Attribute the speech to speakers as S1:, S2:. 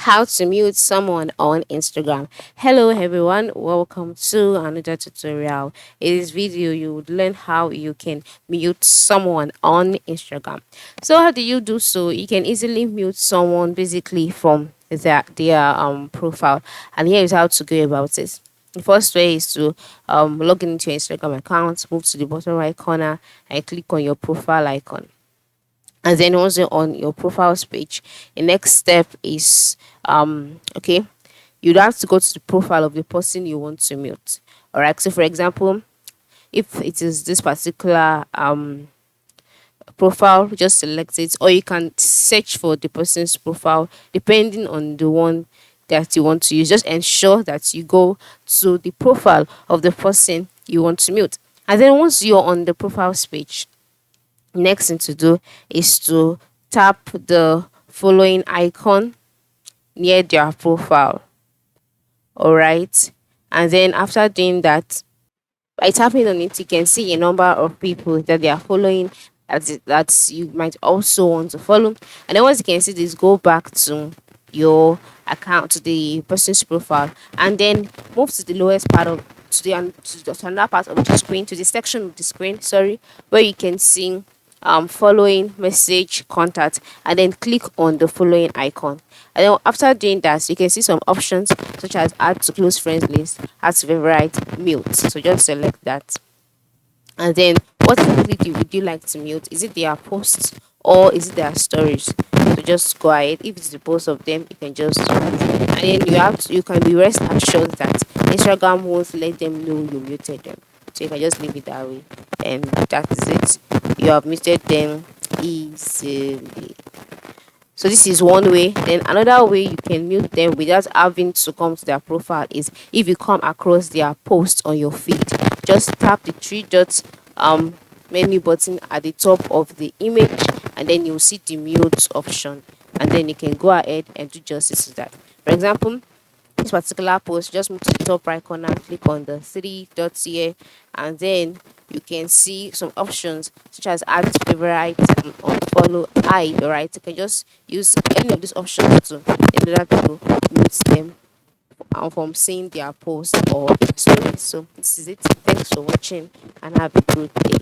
S1: How to mute someone on Instagram. Hello everyone, welcome to another tutorial. In this video you would learn how you can mute someone on Instagram. So how do you do so? You can easily mute someone basically from their profile, and here is how to go about it. The first way is to log into your Instagram account, move to the bottom right corner and click on your profile icon. And then once you're on your profiles page, the next step is okay, you'd have to go to the profile of the person you want to mute. All right, so for example, if it is this particular profile, just select it, or you can search for the person's profile depending on the one that you want to use. Just ensure that you go to the profile of the person you want to mute. And then once you're on the profiles page, next thing to do is to tap the following icon near their profile. All right, and then after doing that, by tapping on it, you can see a number of people that they are following that you might also want to follow. And then once you can see this, go back to your account, to the person's profile, and then move to the lowest part of to another part of the screen, to the section of the screen, sorry, where you can see following, message, contact, and then click on the following icon. And then after doing that, you can see some options such as add to close friends list, add to favorite, mute. So just select that. And then what exactly would you like to mute? Is it their posts or is it their stories? So just go ahead. If it's the both of them, you can just mute. And then you can be rest assured that Instagram won't let them know you muted them. So you can just leave it that way. And that is it. You have muted them easily. So this is one way. Then another way you can mute them without having to come to their profile is if you come across their post on your feed. Just tap the three dots menu button at the top of the image, and then you'll see the mute option, and then you can go ahead and do justice to that. For example, this particular post, just move to the top right corner, click on the three dots here, and then you can see some options such as add to favorite, unfollow, hide. All right, you can just use any of these options to in order to mute them from seeing their post or their stories. So this is it. Thanks for watching and have a good day.